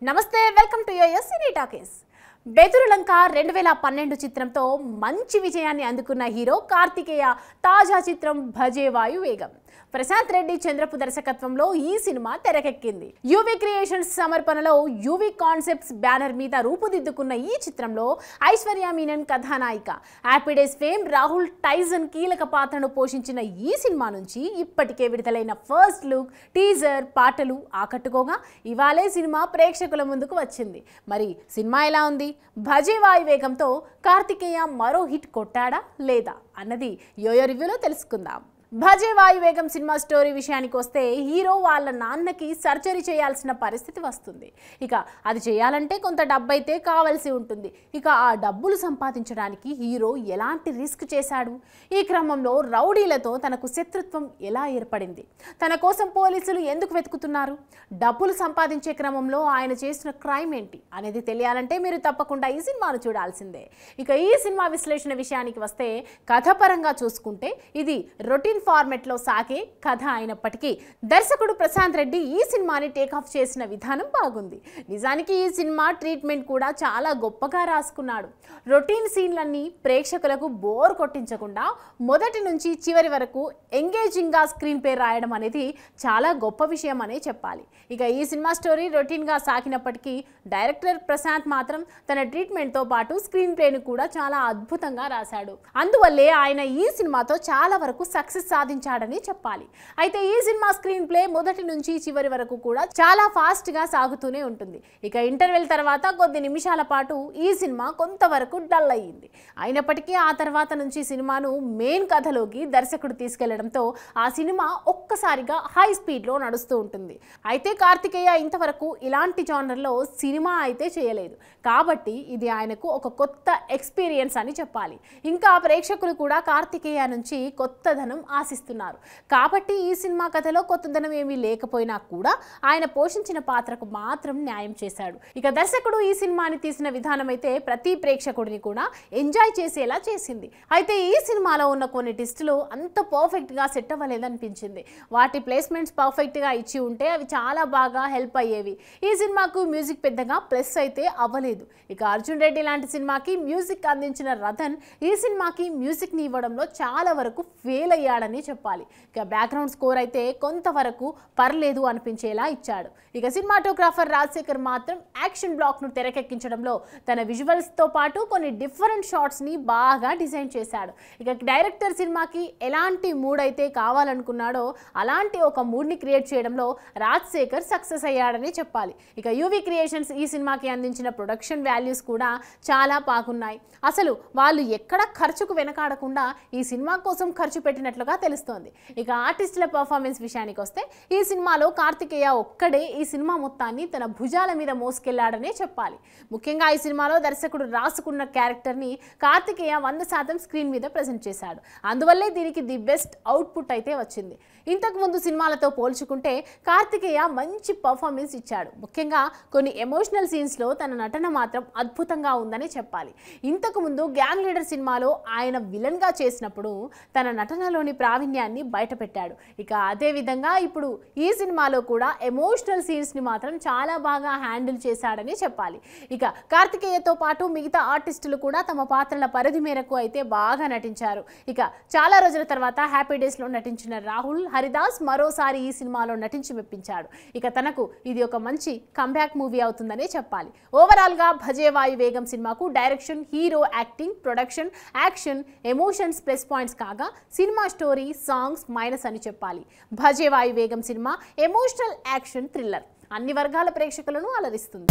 నమస్తే welcome to your cine talkies. Bedurulanka 2012 చిత్రంతో మంచి విజయాన్ని అందుకున్న హీరో కార్తికేయ తాజా చిత్రం భజే వాయు వేగం. ప్రశాంత్ రెడ్డి చంద్రపు దర్శకత్వంలో ఈ సినిమా తెరకెక్కింది. యువి క్రియేషన్స్ సమర్పణలో యువి కాన్సెప్ట్స్ బ్యానర్ మీద రూపుదిద్దుకున్న ఈ చిత్రంలో ఐశ్వర్య మీనన్ కథానాయిక, happy days fame Rahul Tyson కీలక పాత్రను పోషించిన ఈ సినిమా నుంచి ఇప్పటికే విడుదలైన ఫస్ట్ లుక్, టీజర్, పాటలు ఆకట్టుకోగా ఇవాళే సినిమా ప్రేక్షకుల ముందుకు వచ్చింది. మరి సినిమా ఎలా ఉంది? భజే వాయు వేగంతో కార్తికేయ మరో హిట్ కొట్టాడా లేదా అన్నది యోయో రివ్యూలో తెలుసుకుందాం. భజే వాయు వేగం సినిమా స్టోరీ విషయానికి వస్తే హీరో వాళ్ళ నాన్నకి సర్జరీ చేయాల్సిన పరిస్థితి వస్తుంది. ఇక అది చేయాలంటే కొంత డబ్బు అయితే కావాల్సి ఉంటుంది. ఇక ఆ డబ్బులు సంపాదించడానికి హీరో ఎలాంటి రిస్క్ చేశాడు? ఈ క్రమంలో రౌడీలతో తనకు శత్రుత్వం ఎలా ఏర్పడింది? తన కోసం పోలీసులు ఎందుకు వెతుకుతున్నారు? డబ్బులు సంపాదించే క్రమంలో ఆయన చేసిన క్రైమ్ ఏంటి అనేది తెలియాలంటే మీరు తప్పకుండా ఈ సినిమాను చూడాల్సిందే. ఇక ఈ సినిమా విశ్లేషణ విషయానికి వస్తే కథపరంగా చూసుకుంటే ఇది రొటీన్ ఫార్మెట్లో సాగే కథ అయినప్పటికీ దర్శకుడు ప్రశాంత్ రెడ్డి ఈ సినిమాని టేకాఫ్ చేసిన విధానం బాగుంది. నిజానికి ఈ సినిమా ట్రీట్మెంట్ కూడా చాలా గొప్పగా రాసుకున్నాడు. రొటీన్ సీన్లన్నీ ప్రేక్షకులకు బోర్ కొట్టించకుండా మొదటి నుంచి చివరి వరకు ఎంగేజింగ్గా స్క్రీన్ ప్లే రాయడం అనేది చాలా గొప్ప విషయం అనే చెప్పాలి. ఇక ఈ సినిమా స్టోరీ రొటీన్గా సాగినప్పటికీ డైరెక్టర్ ప్రశాంత్ మాత్రం తన ట్రీట్మెంట్తో పాటు స్క్రీన్ ప్లేను కూడా చాలా అద్భుతంగా రాశాడు. అందువల్లే ఆయన ఈ సినిమాతో చాలా వరకు సక్సెస్ సాధించాడని చెప్పాలి. అయితే ఈ సినిమా స్క్రీన్ ప్లే మొదటి నుంచి చివరి వరకు కూడా చాలా ఫాస్ట్ గా సాగుతూనే ఉంటుంది. ఇక ఇంటర్వెల్ తర్వాత కొద్ది నిమిషాల పాటు ఈ సినిమా కొంతవరకు డల్ అయ్యింది. అయినప్పటికీ ఆ తర్వాత నుంచి సినిమాను మెయిన్ కథలోకి దర్శకుడు తీసుకెళ్లడంతో ఆ సినిమా ఒక్కసారిగా హై స్పీడ్ లో నడుస్తూ ఉంటుంది. అయితే కార్తికేయ ఇంతవరకు ఇలాంటి జానర్లో సినిమా అయితే చేయలేదు కాబట్టి ఇది ఆయనకు ఒక కొత్త ఎక్స్పీరియన్స్ అని చెప్పాలి. ఇంకా ప్రేక్షకులు కూడా కార్తికేయ నుంచి కొత్తదనం ఆశిస్తున్నారు కాబట్టి ఈ సినిమా కథలో కొత్తదనం ఏమీ లేకపోయినా కూడా ఆయన పోషించిన పాత్రకు మాత్రం న్యాయం చేశాడు. ఇక దర్శకుడు ఈ సినిమాని తీసిన విధానం అయితే ప్రతి ప్రేక్షకుడిని కూడా ఎంజాయ్ చేసేలా చేసింది. అయితే ఈ సినిమాలో ఉన్న కొన్ని ట్విస్టులు అంత పర్ఫెక్ట్ గా సెట్ అవ్వలేదనిపించింది. వాటి ప్లేస్మెంట్స్ పర్ఫెక్ట్ గా ఇచ్చి ఉంటే అవి చాలా బాగా హెల్ప్ అయ్యేవి. ఈ సినిమాకు మ్యూజిక్ పెద్దగా ప్లస్ అయితే అవ్వలేదు. ఇక అర్జున్ రెడ్డి లాంటి సినిమాకి మ్యూజిక్ అందించిన రతన్ ఈ సినిమాకి మ్యూజిక్ ని ఇవ్వడంలో చాలా వరకు ఫెయిల్ అయ్యాడని చెప్పాలి. ఇక బ్యాక్గ్రౌండ్ స్కోర్ అయితే కొంతవరకు పర్లేదు అనిపించేలా ఇచ్చాడు. ఇక సినిమాటోగ్రాఫర్ రాజశేఖర్ మాత్రం యాక్షన్ బ్లాక్ ను తెరకెక్కించడంలో తన విజువల్స్ తో పాటు కొన్ని డిఫరెంట్ షాట్స్ ని బాగా డిజైన్ చేశాడు. ఇక డైరెక్టర్ సినిమాకి ఎలాంటి మూడ్ అయితే కావాలనుకున్నాడో అలాంటి ఒక మూడ్ ని క్రియేట్ చేయడంలో రాజశేఖర్ సక్సెస్ అయ్యాడని చెప్పాలి. ఇక యువి క్రియేషన్స్ ఈ సినిమాకి అందించిన ప్రొడక్షన్ వాల్యూస్ కూడా చాలా బాగున్నాయి. అసలు వాళ్ళు ఎక్కడ ఖర్చుకు వెనకాడకుండా ఈ సినిమా కోసం ఖర్చు పెట్టినట్లుగా తెలుస్తోంది. ఇక ఆర్టిస్టుల పర్ఫార్మెన్స్ విషయానికి వస్తే ఈ సినిమాలో కార్తికేయ ఒక్కడే ఈ సినిమా మొత్తాన్ని తన భుజాల మీద మోసుకెళ్లాడనే చెప్పాలి. ముఖ్యంగా ఈ సినిమాలో దర్శకుడు రాసుకున్న క్యారెక్టర్ని కార్తికేయ 100% స్క్రీన్ మీద ప్రజెంట్ చేశాడు. అందువల్లే దీనికి ది బెస్ట్ అవుట్పుట్ అయితే వచ్చింది. ఇంతకు ముందు సినిమాలతో పోల్చుకుంటే కార్తికేయ మంచి పర్ఫార్మెన్స్ ఇచ్చాడు. ముఖ్యంగా కొన్ని ఎమోషనల్ సీన్స్లో తన నటన మాత్రం అద్భుతంగా ఉందని చెప్పాలి. ఇంతకు ముందు గ్యాంగ్ లీడర్ సినిమాలో ఆయన విలన్గా చేసినప్పుడు తన నటనలోని ప్రావీణ్యాన్ని బయటపెట్టాడు. ఇక అదే విధంగా ఇప్పుడు ఈ సినిమాలో కూడా ఎమోషనల్ సీన్స్ ని మాత్రం చాలా బాగా హ్యాండిల్ చేశాడని చెప్పాలి. ఇక కార్తికేయతో పాటు మిగతా ఆర్టిస్టులు కూడా తమ పాత్రల పరిధి మేరకు అయితే బాగా నటించారు. ఇక చాలా రోజుల తర్వాత హ్యాపీ డేస్ లో నటించిన రాహుల్ హరిదాస్ మరోసారి ఈ సినిమాలో నటించి మెప్పించాడు. ఇక తనకు ఇది ఒక మంచి కంబ్యాక్ మూవీ అవుతుందనే చెప్పాలి. ఓవరాల్ గా భజే వాయు వేగం సినిమాకు direction, hero acting, production, action, emotions plus points కాగా సినిమా స్టోరీ, సాంగ్స్ మైనస్ అని చెప్పాలి. భజే వాయు వేగం సినిమా ఎమోషనల్ యాక్షన్ థ్రిల్లర్ అన్ని వర్గాల ప్రేక్షకులను అలరిస్తుంది.